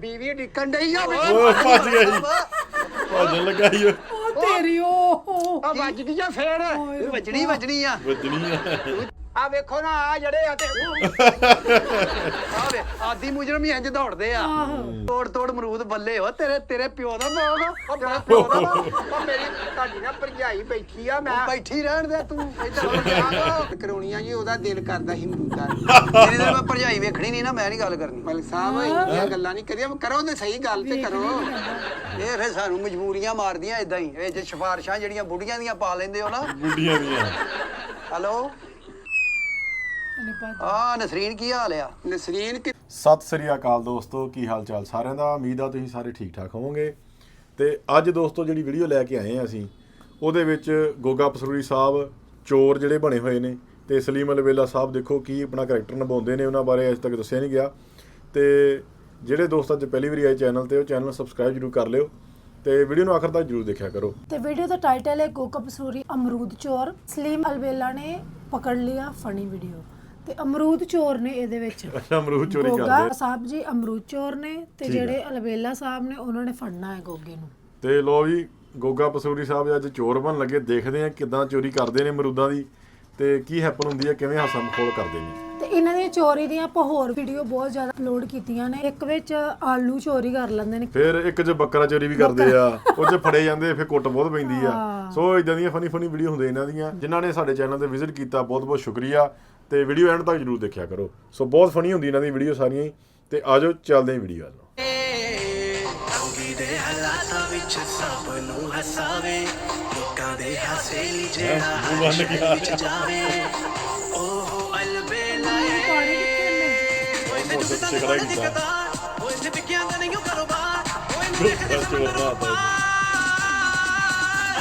बीवी deacon die आ ਭੱਜ ਗਿਆ ਜੀ ਭੱਜਣ ਲੱਗਾ ਜੀ ਉਹ ਤੇਰੀ ਉਹ ਵੱਜ ਗਈ ਆ ਫੇਰ ਵੱਜਣੀ ਵੱਜਣੀ ਆ ਵੱਜਣੀ ਆ ਆ ਵੇਖੋ ਨਾ ਆ ਜਿਹੜੇ ਆ ਤੇ ਆ ਵੇ ਆਦੀ ਮੁਜਰਮ ਹੀ ਇੰਜ ਦੌੜਦੇ ਆ ਤੋੜ ਤੋੜ ਅਮਰੂਦ ਬੱਲੇ ਹੋ ਤੇਰੇ ਪਿਓ ਦਾ ਭੋਗ ਉਹ ਤੇਰੇ ਪਿਓ ਦਾ ਉਹ ਮੇਰੀ ਤੁਹਾਡੀ ਨਾ ਭਰਜਾਈ ਬੈਠੀ ਆ ਮੈਂ ਬੈਠੀ ਰਹਿਣ ਦੇ ਤੂੰ ਇੱਧਰ ਕਰਾਉਣੀਆਂ ਜੀ ਉਹਦਾ ਦਿਲ ਕਰਦਾ ਹਿੰਦੂਤਾ ਜਿਹੜੀ ਦਿਨ ਮੈਂ ਭਰਜਾਈ ਵੇਖਣੀ ਨਹੀਂ ਨਾ ਮੈਂ ਨਹੀਂ ਗੱਲ ਕਰਨੀ ਮਲਿਕ ਸਾਹਿਬ ਇਹ ਗੱਲਾਂ ਨਹੀਂ ਕਰੀਆਂ ਕਰੋ ਤੇ ਸਹੀ ਗੱਲ ਤੇ ਕਰੋ ਇਹ ਫਿਰ ਸਾਨੂੰ ਮਜਬੂਰੀਆਂ ਮਾਰਦੀਆਂ ਇਦਾਂ ਹੀ ਇਹ ਜੇ ਸਿਫਾਰਸ਼ਾਂ ਜਿਹੜੀਆਂ ਬੁੱਢੀਆਂ ਦੀਆਂ ਪਾ ਲੈਂਦੇ ਹੋ ਨਾ ਗੁੱਡੀਆਂ ਦੀਆਂ ਹੈਲੋ ਆ ਨਸਰੀਨ ਕੀ ਹਾਲ ਆ ਨਸਰੀਨ ਸਤਿ ਸ੍ਰੀ ਅਕਾਲ ਦੋਸਤੋ ਕੀ ਹਾਲ ਚਾਲ ਸਾਰਿਆਂ ਦਾ ਉਮੀਦ ਆ ਤੁਸੀਂ ਸਾਰੇ ਠੀਕ ਠਾਕ ਹੋਵੋਗੇ ਤੇ ਅੱਜ ਦੋਸਤੋ ਜਿਹੜੀ ਵੀਡੀਓ ਲੈ ਕੇ ਆਏ ਆ ਅਸੀਂ ਉਹਦੇ ਵਿੱਚ ਗੋਗਾ ਪਸਰੂਰੀ ਸਾਹਿਬ ਚੋਰ ਜਿਹੜੇ ਬਣੇ ਹੋਏ ਨੇ ਤੇ ਸਲੀਮ ਅਲਵੇਲਾ ਸਾਹਿਬ ਦੇਖੋ ਕੀ ਆਪਣਾ ਕਰੈਕਟਰ ਨਿਭਾਉਂਦੇ ਨੇ ਉਹਨਾਂ ਬਾਰੇ ਅਜੇ ਤੱਕ ਦੱਸਿਆ ਨਹੀਂ ਗਿਆ ਤੇ ਜਿਹੜੇ ਦੋਸਤ ਅੱਜ ਪਹਿਲੀ ਵਾਰੀ ਆਏ ਚੈਨਲ ਤੇ ਉਹ ਚੈਨਲ ਸਬਸਕ੍ਰਾਈਬ ਜ਼ਰੂਰ ਕਰ ਲਿਓ ਤੇ ਵੀਡੀਓ ਨੂੰ ਆਖਰ ਤੱਕ ਜ਼ਰੂਰ ਦੇਖਿਆ ਕਰੋ ਤੇ ਵੀਡੀਓ ਦਾ ਟਾਈਟਲ ਹੈ ਗੋਗਾ ਪਸੂਰੀ ਅਮਰੂਦ ਚੋਰ ਸਲੀਮ ਅਲਵੇਲਾ ਨੇ ਪਕੜ ਲਿਆ ਫਨੀ ਵੀਡੀਓ ਤੇ ਅਮਰੂਦ ਚੋਰ ਨੇ ਇਹਦੇ ਵਿੱਚ ਅਮਰੂਦ ਚੋਰੀ ਕਰਦੇ ਗੋਗਾ ਸਾਹਿਬ ਜੀ ਅਮਰੂਦ ਚੋਰ ਨੇ ਤੇ ਜਿਹੜੇ ਅਲਵੇਲਾ ਸਾਹਿਬ ਨੇ ਉਹਨਾਂ ਨੇ ਫੜਨਾ ਹੈ ਗੋਗੇ ਨੂੰ ਤੇ ਲੋ ਵੀ ਗੋਗਾ ਪਸੂਰੀ ਸਾਹਿਬ ਅੱਜ ਚੋਰ ਬਣ ਲੱਗੇ ਦੇਖਦੇ ਆ ਕਿਦਾਂ ਚੋਰੀ ਕਰਦੇ ਨੇ ਅਮਰੂਦਾਂ ਦੀ ਤੇ ਕੀ ਹੈਪਨ ਹੁੰਦੀ ਹੈ ਕਿਵੇਂ ਹਾਸਾ ਮਖੌਲ ਕਰਦੇ ਨੇ ਤੇ ਇਹਨਾਂ ਦੀ ਚੋਰੀ ਦੀਆਂ ਆਪਾਂ ਹੋਰ ਵੀਡੀਓ ਬਹੁਤ ਜ਼ਿਆਦਾ ਅਪਲੋਡ ਕੀਤੀਆਂ ਨੇ ਇੱਕ ਵਿੱਚ ਆਲੂ ਚੋਰੀ ਕਰ ਲੈਂਦੇ ਨੇ ਫਿਰ ਇੱਕ 'ਚ ਬੱਕਰਾ ਚੋਰੀ ਵੀ ਕਰਦੇ ਆ ਉਹ 'ਚ ਫੜੇ ਜਾਂਦੇ ਫਿਰ ਕੁੱਟ ਬਹੁਤ ਪੈਂਦੀ ਆ ਸੋ ਇਦਾਂ ਦੀਆਂ ਫਨੀ ਵੀਡੀਓ ਹੁੰਦੇ ਇਹਨਾਂ ਦੀਆਂ ਜਿਨ੍ਹਾਂ ਨੇ ਸਾਡੇ ਚੈਨਲ ਤੇ ਵਿਜ਼ਿਟ ਕੀਤਾ ਬਹੁਤ ਬਹੁਤ ਸ਼ੁਕਰੀਆ ਤੇ ਵੀਡੀਓ ਐਂਡ ਤੱਕ ਜਰੂਰ ਦੇਖਿਆ ਕਰੋ ਸੋ ਬਹੁਤ ਫਨੀ ਹੁੰਦੀ ਇਹਨਾਂ ਦੀ ਵੀਡੀਓ ਸਾਰੀਆਂ ਹੀ ਤੇ ਆਜੋ ਚੱਲਦੇ ਹਾਂ ਵੀਡੀਓ ਵੱਲ ਦੇ ਹਾਲਾਤਾਂ ਵਿੱਚ ਸਭ ਨੂੰ ਹਸਾਵੇ ਲੋਕਾਂ ਦੇ ਹਾਸੇ ਲਈ ਜਿਹੜਾ ਵਿੱਚ ਜਾਵੇ ਉਹ ਅਲਬੇਲਾ ਓਏ ਮੈਨੂੰ ਪਤਾ ਨਹੀਂ ਕਦਾ ਓਏ ਤੇ ਵਿਗਿਆਨ ਦਾ ਨਹੀਂ ਕਾਰੋਬਾਰ ਓਏ ਮੈਨੂੰ ਦੇਖਦੇ ਸਮੁੰਦਰ ਪਾਰ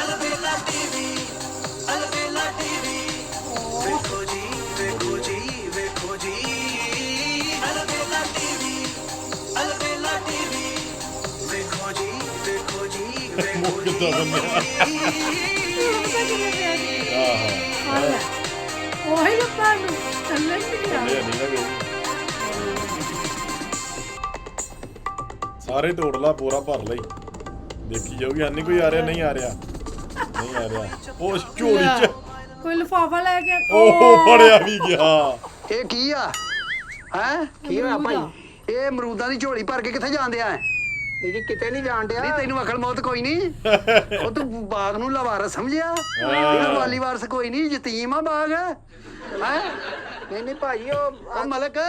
ਅਲਬੇਲਾ ਟੀਵੀ ਵੇਖੋ ਜੀ ਵੇਖੋ ਜੀ ਵੇਖੋ ਜੀ ਅਲਬੇਲਾ ਟੀਵੀ ਵੇਖੋ ਜੀ ਵੇਖੋ ਜੀ ਵੇਖੋ ਜੀ ਉਹੀ ਲੱਭਾ ਨੂੰ ਚੱਲਣ ਨਹੀਂ ਆ ਸਾਰੇ ਤੋੜ ਲਾ ਪੂਰਾ ਭਰ ਲਈ ਦੇਖੀ ਜਾਊਗੀ ਹਾਨੀ ਕੋਈ ਆ ਰਿਹਾ ਨਹੀਂ ਆ ਰਿਹਾ ਉਹ ਝੋਲੀ ਚ ਕੋਈ ਲਿਫਾਫਾ ਲੈ ਕੇ ਉਹ ਫੜਿਆ ਵੀ ਗਿਆ ਇਹ ਕੀ ਆ ਹੈ ਕੀ ਹੋਇਆ ਭਾਈ ਇਹ ਅਮਰੂਦਾਂ ਦੀ ਝੋਲੀ ਭਰ ਕੇ ਕਿੱਥੇ ਜਾਂਦੇ ਆ ਇਹ ਜੀ ਕਿਤੇ ਨਹੀਂ ਜਾਣ ਡਿਆ ਨਹੀਂ ਤੈਨੂੰ ਅਕਲ ਮੌਤ ਕੋਈ ਨਹੀਂ ਉਹ ਤੂੰ ਬਾਗ ਨੂੰ ਲਵਾਰਸ ਸਮਝਿਆ ਇਹ ਵਾਲੀ ਵਾਰਸ ਕੋਈ ਨਹੀਂ ਯਤੀਮ ਆ ਬਾਗ ਹੈ ਨਹੀਂ ਭਾਈ ਉਹ ਮਲਕ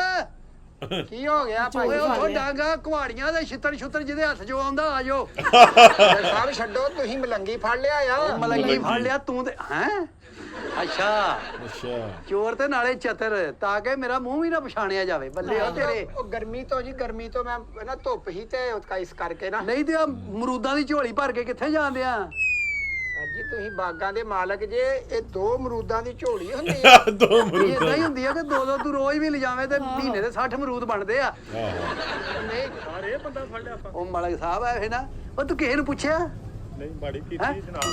ਕੀ ਹੋ ਗਿਆ ਭਾਈ ਉਹ ਡਾਂਗਾ ਕੁਹਾੜੀਆਂ ਦੇ ਛਿੱਤਰ ਜਿਹਦੇ ਹੱਥ ਜੋ ਆਉਂਦਾ ਆ ਜਾਓ ਸਾਹਿਬ ਛੱਡੋ ਤੁਸੀਂ ਮਲੰਗੀ ਫੜ ਲਿਆ ਆ ਮਲੰਗੀ ਫੜ ਲਿਆ ਤੂੰ ਤੇ ਹੈ ਅੱਛਾ ਚੋਰ ਤੇ ਨਾਲੇ ਚਤਰ ਤਾਂ ਕਿ ਮੇਰਾ ਮੂੰਹ ਵੀ ਨਾ ਪਛਾਣਿਆ ਜਾਵੇ ਬੱਲੇ ਉਹ ਤੇਰੇ ਉਹ ਗਰਮੀ ਤੋਂ ਮੈਂ ਨਾ ਧੁੱਪ ਹੀ ਤੇ ਇਸ ਕਰਕੇ ਨਾ ਨਹੀਂ ਤੇ ਆ ਅਮਰੂਦਾਂ ਦੀ ਝੋਲੀ ਭਰ ਕੇ ਕਿੱਥੇ ਜਾਂਦੇ ਆ ਜੀ ਤੁਸੀਂ ਬਾਗਾਂ ਦੇ ਮਾਲਕ ਜੇ ਇਹ ਦੋ ਅਮਰੂਦਾਂ ਦੀ ਝੋਲੀ ਹੁੰਦੀ ਆ ਦੋ ਅਮਰੂਦਾਂ ਇਦਾਂ ਹੀ ਹੁੰਦੀ ਆ ਕਿ ਦੋ ਤੂੰ ਰੋਜ਼ ਵੀ ਲਿਜਾਵੇਂ ਤੇ ਮਹੀਨੇ ਦੇ 60 ਅਮਰੂਦ ਬਣਦੇ ਆ ਨਹੀਂ ਸਾਰੇ ਬੰਦਾ ਫੜ ਲਿਆ ਆਪਾਂ ਉਹ ਮਲਕ ਸਾਹਿਬ ਆਏ ਨਾ ਉਹ ਤੂੰ ਕਿਸੇ ਨੂੰ ਪੁੱਛਿਆ ਨਹੀਂ ਮਾੜੀ ਕੀਤੀ ਜਨਾਬ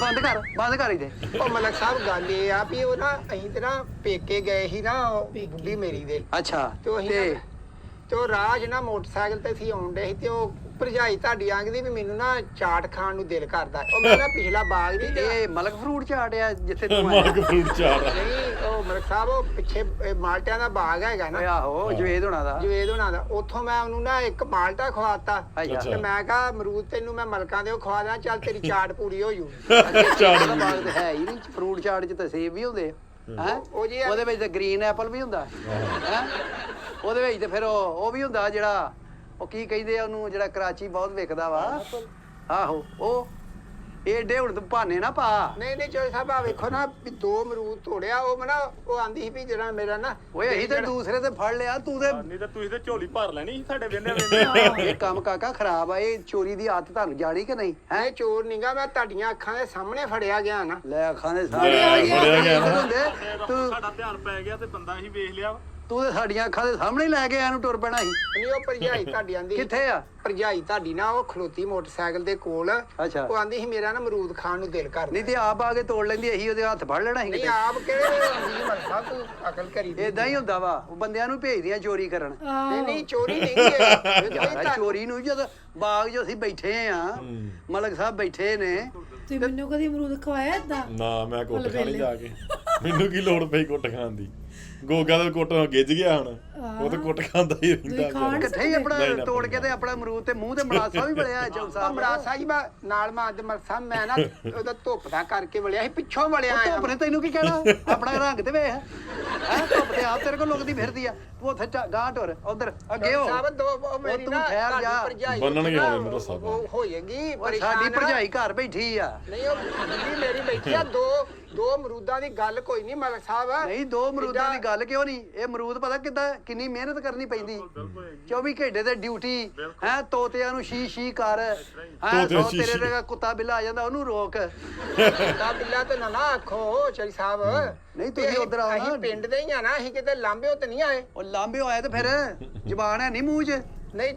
ਬੰਦ ਕਰ ਇਹਦੇ ਉਹ ਮਲਕ ਸਾਹਿਬ ਗੱਲ ਇਹ ਆ ਵੀ ਉਹ ਨਾ ਅਸੀਂ ਤੇ ਨਾ ਪੇਕੇ ਗਏ ਸੀ ਨਾ ਬੁੱਢੀ ਮੇਰੀ ਦੇ ਅੱਛਾ ਤੇ ਉਹ ਰਾਜ ਨਾ ਮੋਟਰਸਾਈਕਲ ਤੇ ਸੀ ਆਉਂਦੇ ਸੀ ਤੇ ਉਹ ਭਰਜਾਈ ਤੁਹਾਡੀ ਆਂਗਦੀ ਵੀ ਮੈਨੂੰ ਨਾ ਚਾਟ ਖਾਣ ਨੂੰ ਦਿਲ ਕਰਦਾ ਉਹ ਮੈਂ ਨਾ ਪਿਛਲਾ ਬਾਗ ਨਹੀਂ ਇਹ ਮਲਕ ਫਰੂਟ ਚਾਟ ਆ ਜਿੱਥੇ ਤੂੰ ਆਇਆ ਮਲਕ ਫਰੂਟ ਚਾਟ ਨਹੀਂ ਉਹ ਮਲਕ ਸਾਹਿਬ ਉਹ ਪਿੱਛੇ ਮਾਲਟਿਆਂ ਦਾ ਬਾਗ ਹੈਗਾ ਨਾ ਆਹੋ ਜਵੇਦ ਹੋਣਾ ਦਾ ਉੱਥੋਂ ਮੈਂ ਉਹਨੂੰ ਨਾ ਇੱਕ ਮਾਲਟਾ ਖਵਾਤਾ ਤੇ ਮੈਂ ਕਿਹਾ ਅਮਰੂਦ ਤੈਨੂੰ ਮੈਂ ਮਲਕਾਂ ਦੇ ਉਹ ਖਵਾ ਦਾਂ ਚੱਲ ਤੇਰੀ ਚਾਟ ਪੂਰੀ ਹੋ ਜੂ ਚਾਟ ਦਾ ਬਾਗ ਤੇ ਹੈ ਹੀ ਨਹੀਂ ਫਰੂਟ ਚਾਟ ਚ ਤਾਂ ਸੇਬ ਵੀ ਹੁੰਦੇ ਆ ਉਹਦੇ ਵਿੱਚ ਤਾਂ ਗ੍ਰੀਨ ਐਪਲ ਵੀ ਹੁੰਦਾ ਹੈ ਉਹਦੇ ਵਿੱਚ ਤੇ ਫਿਰ ਉਹ ਵੀ ਹੁੰਦਾ ਜਿਹੜਾ ਉਹ ਕੀ ਕਹਿੰਦੇ ਆ ਉਹਨੂੰ ਜਿਹੜਾ ਕਰਾਚੀ ਬਹੁਤ ਵਿਕਦਾ ਵਾ ਆਹੋ ਉਹ ਏਡੇ ਹੁਣ ਤੂੰ ਭਾਨੇ ਨਾ ਪਾ ਨਹੀਂ ਚੋਈ ਸਾਹਿਬ ਆ ਵੇਖੋ ਨਾ ਵੀ ਦੋ ਅਮਰੂਦ ਤੋੜਿਆ ਉਹ ਨਾ ਉਹ ਆਂਦੀ ਸੀ ਵੀ ਜਿਹੜਾ ਮੇਰਾ ਨਾ ਓਏ ਅਸੀਂ ਤੇ ਦੂਸਰੇ ਤੇ ਫੜ ਲਿਆ ਤੂੰ ਤੇ ਨਹੀਂ ਤਾਂ ਤੁਸੀਂ ਤੇ ਝੋਲੀ ਭਰ ਲੈਣੀ ਸੀ ਸਾਡੇ ਵੇਲੇ ਇਹ ਕੰਮ ਕਾਕਾ ਖਰਾਬ ਆ ਇਹ ਚੋਰੀ ਦੀ ਆਦਤ ਤੁਹਾਨੂੰ ਜਾਣੀ ਕਿ ਨਹੀਂ ਹੈ ਚੋਰ ਨਹੀਂਗਾ ਮੈਂ ਤੁਹਾਡੀਆਂ ਅੱਖਾਂ ਦੇ ਸਾਹਮਣੇ ਫੜਿਆ ਗਿਆ ਨਾ ਲੈ ਅੱਖਾਂ ਦੇ ਸਾਹਮਣੇ ਤੂੰ ਸਾਡਾ ਧਿਆਨ ਪੈ ਗਿਆ ਤੇ ਬੰਦਾ ਹੀ ਵੇਖ ਲਿਆ ਤੂੰ ਤੇ ਸਾਡੀਆਂ ਅੱਖਾਂ ਦੇ ਸਾਹਮਣੇ ਹੀ ਲੈ ਕੇ ਆਇਆ ਨੂੰ ਟੁਰ ਪੈਣਾ ਸੀ। ਨਹੀਂ ਉਹ ਭਰਜਾਈ ਤੁਹਾਡੀ ਆਂਦੀ ਕਿੱਥੇ ਆ? ਭਰਜਾਈ ਤੁਹਾਡੀ ਨਾ ਉਹ ਖਲੋਤੀ ਮੋਟਰਸਾਈਕਲ ਦੇ ਕੋਲ। ਅੱਛਾ। ਉਹ ਆਂਦੀ ਸੀ ਮੇਰਾ ਨਾ ਅਮਰੂਦ ਖਾਣ ਨੂੰ ਦਿਲ ਕਰਦਾ। ਨਹੀਂ ਤੇ ਆਪ ਆ ਕੇ ਤੋੜ ਲੈਂਦੀ, ਅਸੀਂ ਉਹਦੇ ਹੱਥ ਫੜ ਲੈਣਾ ਸੀ ਨਹੀਂ ਕਿਤੇ। ਆਪ ਕਿਹੜੇ ਆਂਦੀ ਮਰਸਾ ਤੂੰ ਅਕਲ ਕਰੀ ਦੀ। ਏਦਾਂ ਹੀ ਹੁੰਦਾ ਵਾ, ਉਹ ਬੰਦਿਆਂ ਨੂੰ ਭੇਜਦੀਆਂ ਚੋਰੀ ਕਰਨ। ਨਹੀਂ ਨਹੀਂ ਚੋਰੀ ਨਹੀਂ ਹੈ ਯਾਰ ਚੋਰੀ ਨੂੰ ਜਦੋਂ ਬਾਗ 'ਚ ਅਸੀਂ ਬੈਠੇ ਆ, ਮਲਕ ਸਾਹਿਬ ਬੈਠੇ ਨੇ, ਤੇ ਮੈਨੂੰ ਕਦੀ ਅਮਰੂਦ ਖਵਾਇਆ ਏਦਾਂ? ਨਾ ਮੈਂ ਕੁੱਟ ਖਾਣੀ ਜਾ ਕੇ, ਮੈਨੂੰ ਕੀ ਲੋੜ ਪਈ ਕੁੱਟ ਖਾਣ ਦੀ। ਗੋਗਾ ਦਾ ਕੁੱਟ ਗਿੱਜ ਗਿਆ ਹੁਣ, ਉਹ ਤਾਂ ਕੁੱਟ ਖਾਂਦਾ ਹੀ ਰਹਿੰਦਾ ਵਿਚਾਰਾ। ਕਿੱਥੇ ਹੀ ਆਪਣਾ ਤੋੜ ਕੇ ਤੇ ਆਪਣਾ ਅਮਰੂਦ ਤੇ ਮੂੰਹ ਤੇ ਮਲਾਸਾ ਵੀ ਬੜਿਆ ਚੌਂ ਸਾਹਿਬ। ਮਰਾਸਾ ਜੀ ਨਾਲ ਮਾਦ ਮਰਸਾ ਮੈਂ ਨਾ ਉਹਦਾ ਧੁੱਪ ਦਾ ਕਰਕੇ ਵਲਿਆ ਸੀ, ਪਿੱਛੋਂ ਵਲਿਆ ਆ। ਧੁੱਪ ਨੇ ਤੈਨੂੰ ਕੀ ਕਹਿਣਾ? ਆਪਣਾ ਰੰਗ ਤੇ ਵੇਖ, ਹੈ ਧੁੱਪ ਤੇ ਆਪ ਤੇਰੇ ਕੋਲ ਲੁਕਦੀ ਫਿਰਦੀ ਆ। ਤੂੰ ਉੱਥੇ ਗਾਂਹ ਟੁਰ, ਉਧਰ ਅੱਗੇ ਹੋ। ਸਾਹਿਬ ਦੋ ਮੇਰੀ ਤੂੰ ਨਾ ਠਹਿਰ ਜਾ। ਭਰਜਾਈ ਬੰਨਣਗੇ ਹੁਣ ਮੈਨੂੰ ਸਭ। ਉਹ ਹੋਏਗੀ ਸਾਡੀ ਭਰਜਾਈ ਘਰ ਬੈਠੀ ਆ। ਨਹੀਂ ਉਹ ਦਿੱਲੀ ਮੇਰੀ ਬੈਠੀ ਆ। ਦੋ ਅਮਰੂਦਾਂ ਦੀ ਗੱਲ ਕੋਈ ਨਹੀਂ ਮਲਕ ਸਾਹਿਬ। ਨਹੀਂ ਦੋ ਅਮਰੂਦਾਂ ਦੀ ਗੱਲ ਕਿਉਂ ਨਹੀਂ? ਇਹ ਅਮਰੂਦ ਪਤਾ ਕਿੱਦਾਂ ਕਿੰਨੀ ਮਿਹਨਤ ਕਰਨੀ ਪੈਂਦੀ। 24 ਘੰਟੇ ਤੇ ਡਿਊਟੀ ਹੈ। ਤੋਤਿਆਂ ਨੂੰ ਸ਼ੀ ਕਰ ਹੈ। ਤੇਰੇ ਵਰਗਾ ਕੁੱਤਾ ਬਿੱਲਾ ਆ ਜਾਂਦਾ, ਉਹਨੂੰ ਰੋਕ। ਕੁੱਤਾ ਬਿੱਲਾ ਤੇ ਨਾ ਆਖੋ ਚਰੀ ਸਾਹਿਬ। ਨਹੀਂ ਤੁਸੀਂ ਉਧਰ ਆਓ ਅਸੀਂ ਨਾ। ਪਿੰਡ ਦੇ ਹੀ ਆ ਨਾ, ਅਸੀਂ ਕਿਤੇ ਲਾਂਬਿਓ ਤੇ ਨਹੀਂ ਆਏ। ਉਹ ਲਾਂਬੇ ਆਇਆ ਤੇ ਫਿਰ ਜ਼ਬਾਨ ਹੈ ਨਹੀਂ ਮੂੰਹ 'ਚ। ਨਹੀਂ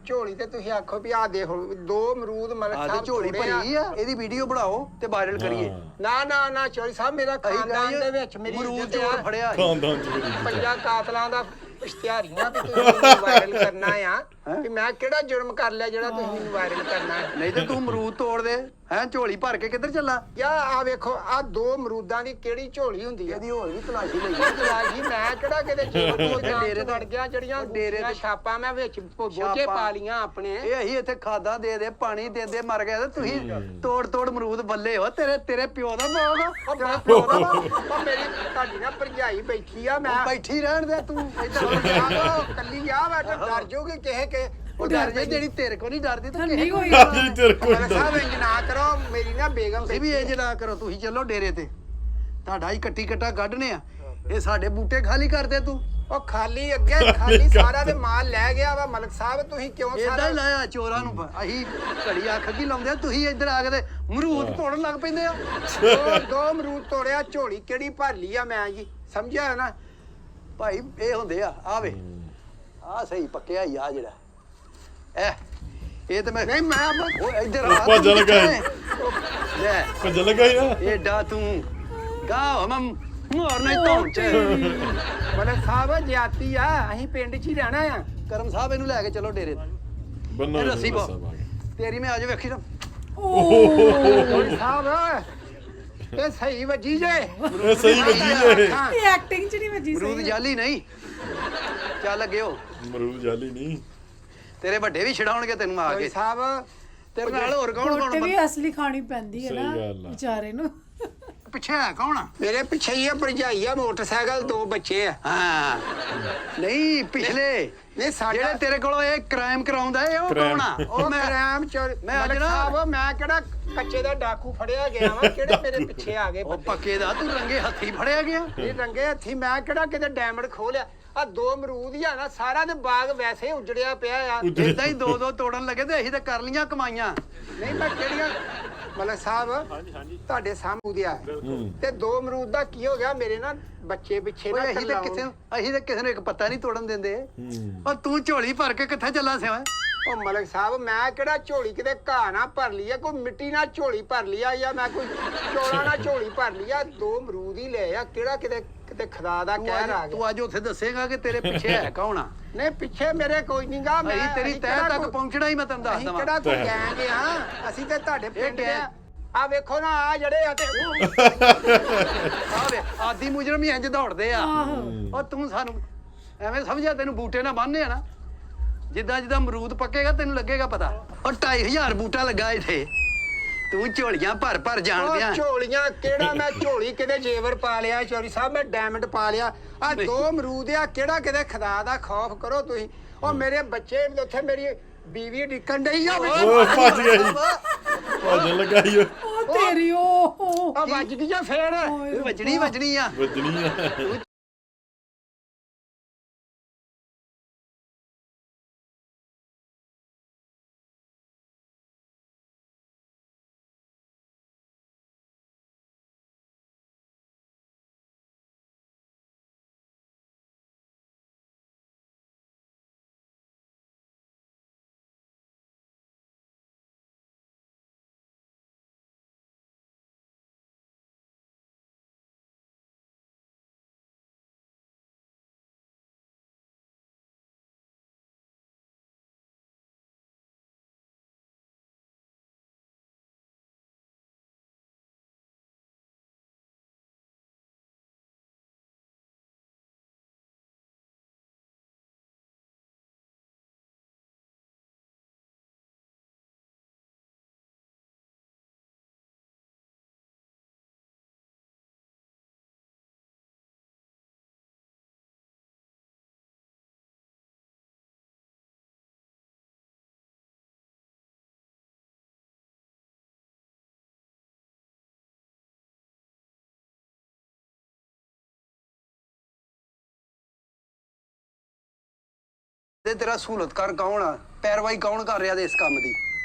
ਝੋਲੀ ਤੇ ਤੁਸੀਂ ਆਖੋ ਵੀ ਆ ਦੇਖੋ ਦੋ ਅਮਰੂਦ ਮਲਕ ਆਹ ਤੇ ਸਾਹਿਬ ਝੋਲੀ ਭਰੀ ਆ, ਇਹਦੀ ਵੀਡੀਓ ਬਣਾਓ ਤੇ ਵਾਇਰਲ ਕਰੀਏ। ਨਾ ਚੋਰੀ ਸਾਹਿਬ ਮੇਰਾ ਖਾਨਦਾਨ ਦੇ ਵਿੱਚ ਮੇਰੀ ਅਮਰੂਦ ਇੱਜ਼ਤ ਚੋਰ ਆ। ਫੜਿਆ ਸੀ। ਖਾਨਦਾਨ ਚ ਪੰਜਾਂ ਕਾਤਲਾਂ ਦਾ ਇਸ਼ਤਿਹਾਰੀਆਂ ਵੀ ਤੁਸੀਂ ਵਾਇਰਲ ਕਰਨਾ ਆ ਵੀ ਮੈਂ ਕਿਹੜਾ ਜੁਰਮ ਕਰ ਲਿਆ ਜਿਹੜਾ ਤੁਸੀਂ ਮੈਨੂੰ ਵਾਇਰਲ ਕਰਨਾ ਹੈ। ਨਹੀਂ ਤੇ ਤੂੰ ਅਮਰੂਦ ਤੋੜ ਦੇ ਹੈ। ਝੋਲੀ ਭਰ ਕੇ ਕਿੱਧਰ ਚੱਲਾ? ਯਾ ਆ ਵੇਖੋ ਆ ਦੋ ਅਮਰੂਦਾਂ ਦੀ ਕਿਹੜੀ ਝੋਲੀ ਹੁੰਦੀ ਹੈ। ਇਹਦੀ ਹੋਰ ਵੀ ਤਲਾਸ਼ੀ ਲਈ। ਜੀ ਮੈਂ ਕਿਹੜਾ ਕਿਤੇ ਡੇਰੇ ਵੜ ਗਿਆ ਜਿਹੜੀਆਂ ਡੇਰੇ ਤੇ ਛਾਪਾਂ ਮੈਂ ਵਿੱਚ ਬੋਝੇ ਛਾਪਾਂ। ਪਾ ਲੀਆਂ ਆਪਣੇ। ਇਹ ਅਸੀਂ ਇੱਥੇ ਖਾਦਾਂ ਦੇ ਪਾਣੀ ਦੇ ਮਰ ਗਏ ਤੇ ਤੁਸੀਂ ਤੋੜ ਅਮਰੂਦ ਬੱਲੇ ਹੋ। ਤੇਰੇ ਪਿਓ ਦਾ ਨਾਂ ਤੇਰੇ ਪਿਓ ਦਾ ਨਾਂ। ਉਹ ਮੇਰੀ ਤੁਹਾਡੀ ਨਾ ਭਰਜਾਈ ਬੈਠੀ ਆ। ਮੈਂ ਬੈਠੀ ਰਹਿਣ ਦੇ ਤੂੰ ਇੱਧਰ ਕੱਲੀ ਆ ਮੈਂ ਤਾਂ ਡਰ ਜਾਊਗੀ ਕਿਸੇ ਉਹ ਡਰ ਜੇ ਜਿਹੜੀ ਤੇਰੇ ਕੋ ਨਹੀਂ ਡਰਦੀ ਤੂੰ ਠੰਡੀ ਹੋਈ ਜੀ ਤੇਰੇ ਕੋਲ ਸਾਹਿਬ ਇੰਜ ਨਾ ਕਰੋ। ਮੇਰੀ ਨਾ ਬੇਗਮ ਤੁਸੀਂ ਵੀ ਇੰਜ ਨਾ ਕਰੋ। ਤੁਸੀਂ ਚੱਲੋ ਡੇਰੇ ਤੇ, ਤੁਹਾਡਾ ਹੀ ਕੱਟੀ ਕੱਟਾ ਕੱਢਨੇ ਆ। ਇਹ ਸਾਡੇ ਬੂਟੇ ਖਾਲੀ ਕਰਦੇ ਤੂੰ। ਉਹ ਖਾਲੀ ਅੱਗੇ ਖਾਲੀ ਸਾਰਾ ਤੇ ਮਾਲ ਲੈ ਗਿਆ ਵਾ ਮਲਕ ਸਾਹਿਬ। ਤੁਸੀਂ ਕਿਉਂ ਏਦਾਂ ਹੀ ਲਾਇਆ ਚੋਰਾਂ ਨੂੰ। ਅਸੀਂ ਘੜੀ ਅੱਖ ਕੀ ਲਾਉਂਦੇ ਆ, ਤੁਸੀਂ ਇੱਧਰ ਆ ਕੇ ਤੇ ਅਮਰੂਦ ਤੋੜਨ ਲੱਗ ਪੈਂਦੇ ਆ। ਦੋ ਅਮਰੂਦ ਤੋੜਿਆ, ਝੋਲੀ ਕਿਹੜੀ ਭਰ ਲਈ ਆ ਮੈਂ ਜੀ, ਸਮਝਿਆ ਨਾ ਭਾਈ ਇਹ ਹੁੰਦੇ ਆ। ਆਵੇ ਆ ਸਹੀ ਪੱਕਿਆ ਹੀ ਆ ਜਿਹੜਾ ਇਹ ਤੇ ਮੈਂ ਨਹੀਂ ਮੈਂ ਉਹ ਇੱਧਰ ਆ ਭੱਜ ਲੱਗਾ ਈ। ਲੈ ਭੱਜ ਲੱਗਾ ਹੀ ਨਾ। ਏਡਾ ਤੂੰ ਗਾਹ ਹਮ ਮੋਰ ਨਹੀਂ ਧੌਣ ਚ। ਮਲਕ ਸਾਹਿਬ ਜਿਆਤੀ ਆ। ਅਸੀਂ ਪਿੰਡ 'ਚ ਹੀ ਰਹਿਣਾ ਆ। ਕਰਮ ਸਾਹਿਬ ਇਹਨੂੰ ਲੈ ਕੇ ਚਲੋ ਡੇਰੇ ਤੇ। ਬੰਨੋ ਇਹ ਰੱਸੀ ਪਾ। ਸਾਹਿਬ ਆ ਗਏ। ਤੇਰੀ ਮੈਂ ਅੱਜ ਵੇਖੀ ਨਾ। ਮਲਕ ਸਾਹਿਬ ਇਹ ਸਹੀ ਵੱਜੀ ਜੇ। ਇਹ ਸਹੀ ਵੱਜੀ ਜੇ। ਇਹ ਐਕਟਿੰਗ ਚ ਨਹੀਂ ਵੱਜੀ ਅਮਰੂਦ ਸਹੀ। ਜਾਲੀ ਨਹੀਂ ਚੱਲ ਅੱਗੇ ਹੋ। ਅਮਰੂਦ ਜਾਲੀ ਨਹੀਂ। ਤੇਰੇ ਵੱਡੇ ਵੀ ਛਡਾਉਣਗੇ ਤੈਨੂੰ ਆ ਕੇ। ਸਾਹਿਬ ਤੇਰੇ ਨਾਲ ਹੋਰ ਕੌਣ ਰੋਟੀ ਵੀ ਕੌਣ ਅਸਲੀ ਖਾਣੀ ਪੈਂਦੀ ਹੈ ਸਹੀ ਨਾ ਗੱਲ ਆ। ਵਿਚਾਰੇ ਨੂੰ। ਪਿੱਛੇ ਹੈ ਕੌਣ ਆ? ਮੇਰੇ ਪਿੱਛੇ ਹੀ ਆ ਭਰਜਾਈ ਆ, ਮੋਟਰਸਾਈਕਲ, ਦੋ ਬੱਚੇ ਆ। ਹਾਂ ਨਹੀਂ ਪਿਛਲੇ ਨਹੀਂ ਸਾਡਾ ਜਿਹੜੇ ਤੇਰੇ ਕੋਲੋਂ ਇਹ ਕ੍ਰਾਈਮ ਕਰਾਉਂਦਾ ਇਹ ਉਹ ਕੌਣ ਆ? ਉਹ ਮੈਂ ਕ੍ਰਾਈਮ ਚੋਰ ਮੈਂ ਅੱਜ ਮਲਕ ਨਾ- ਸਾਹਿਬ ਮੈਂ ਕਿਹੜਾ ਕੱਚੇ ਦਾ ਡਾਕੂ ਫੜਿਆ ਗਿਆ ਵਾ। ਕਿਹੜੇ ਮੇਰੇ ਪਿੱਛੇ ਆ ਗਏ ਉਹ ਬੰਦੇ। ਪੱਕੇ ਦਾ ਤੂੰ ਰੰਗੇ ਹੱਥੀ ਫੜਿਆ ਗਿਆ। ਇਹ ਰੰਗੇ ਹੱਥੀ ਮੈਂ ਕਿਹੜਾ ਕਿਤੇ ਡਾਇਮੰਡ ਖੋਲਿਆ। ਆ ਦੋ ਅਮਰੂਦ ਹੀ ਆ ਨਾ, ਸਾਰਾ ਤੇ ਬਾਗ ਵੈਸੇ ਹੀ ਉਜੜਿਆ ਪਿਆ ਆ। ਇਦਾਂ ਹੀ ਦੋ ਤੋੜਨ ਲੱਗੇ ਤੇ ਅਸੀਂ ਤਾਂ ਕਰ ਲੀਆਂ ਕਮਾਈਆਂ। ਨਹੀਂ ਮੈਂ ਕਿਹੜੀਆਂ ਮਲਕ ਸਾਹਿਬ ਤੁਹਾਡੇ ਸਾਹਮਣੇ ਆ ਤੇ ਦੋ ਅਮਰੂਦ ਦਾ ਕੀ ਹੋ ਗਿਆ? ਮੇਰੇ ਨਾ ਬੱਚੇ ਪਿੱਛੇ ਨਾ ਓਏ ਅਸੀਂ ਤਾਂ ਕਿਸੇ ਨੂੰ ਇੱਕ ਪੱਤਾ ਨਹੀਂ ਤੋੜਨ ਦਿੰਦੇ। ਉਹ ਤੂੰ ਝੋਲੀ ਭਰ ਕੇ ਕਿੱਥੇ ਚੱਲਾ ਸਿਆ? ਉਹ ਮਲਕ ਸਾਹਿਬ ਮੈਂ ਕਿਹੜਾ ਝੋਲੀ ਕਿਤੇ ਘਾਹ ਨਾ ਭਰ ਲਈ ਆ, ਕੋਈ ਮਿੱਟੀ ਨਾਲ ਝੋਲੀ ਭਰ ਲਈ ਆ, ਜਾਂ ਮੈਂ ਕੋਈ ਚੌਲਾਂ ਨਾਲ ਝੋਲੀ ਭਰ ਲਈ ਆ। ਦੋ ਅਮਰੂਦ ਹੀ ਲੈ ਆ। ਕਿਹੜਾ ਕਿਤੇ ਖੁਦਾ ਦਾ ਕਹਿਰ ਆ ਗਿਆ। ਤੂੰ ਅੱਜ ਉੱਥੇ ਦੱਸੇਗਾ ਕਿ ਤੇਰੇ ਪਿੱਛੇ ਹੈ ਕੌਣ ਆ? ਨਹੀਂ ਪਿੱਛੇ ਮੇਰੇ ਕੋਈ ਨਹੀਂ ਗਾ। ਅਸੀਂ ਤੇਰੀ ਤਹਿ ਤੱਕ ਪਹੁੰਚਣਾ ਹੀ ਮੈਂ ਤੈਨੂੰ ਦੱਸ ਅਸੀਂ ਦਵਾਂ। ਕਿਹੜਾ ਕੋਈ ਗੈਂਗ ਆ। ਅਸੀਂ ਤੇ ਤੁਹਾਡੇ ਪਿੰਡ ਦੇ ਆ ਵੇਖੋ ਨਾ ਆ ਜਿਹੜੇ ਆ ਤੇ ਆਵੇ ਆਦੀ ਮੁਜਰਮ ਹੀ ਇੰਜ ਦੌੜਦੇ ਆ। ਉਹ ਤੂੰ ਸਾਨੂੰ ਐਵੇਂ ਸਮਝਿਆ ਤੈਨੂੰ ਬੂਟੇ ਨਾਲ ਬੰਨ੍ਹੇ ਆ ਨਾ। ਜਿੱਦਾਂ ਅਮਰੂਦ ਪੱਕੇਗਾ ਤੈਨੂੰ ਲੱਗੇਗਾ ਪਤਾ। ਉਹ 2500 ਬੂਟਾ ਲੱਗਾ ਇੱਥੇ। ਤੂੰ ਝੋਲੀਆਂ ਭਰ ਜਾਣਦਿਆਂ। ਝੋਲੀਆਂ ਕਿਹੜਾ ਮੈਂ ਝੋਲੀ ਕਿਤੇ ਜੇਵਰ ਪਾ ਲਿਆ ਚੋਰੀ ਸਾਹਿਬ, ਮੈਂ ਡਾਇਮੰਡ ਪਾ ਲਿਆ। ਆ ਦੋ ਅਮਰੂਦ ਆ। ਕਿਹੜਾ ਕਿਤੇ ਖੁਦਾ ਦਾ ਖੌਫ ਕਰੋ ਤੁਸੀਂ। ਉਹ ਮੇਰੇ ਬੱਚੇ ਉੱਥੇ ਮੇਰੀ ਬੀਵੀ ਡਿੱਕਣ ਡਈ ਆ। ਉਹ ਭੱਜ ਗਿਆ ਜੀ। ਭੱਜ ਲੱਗਾ ਹੀ ਉਹ ਤੇਰੀ ਉਹ ਆ ਵੱਜ ਗਈ ਆ ਫੇਰ। ਵੱਜਣੀ ਆ। ਵੱਜਣੀ ਆ। ਤੇ ਤੇਰਾ ਸਹੂਲਤਕਾਰ ਕੌਣ ਆ? ਪੈਰਵਾਈ ਕੌਣ ਕਰ ਰਿਹਾ ਦੇ ਇਸ ਕੰਮ ਦੀ?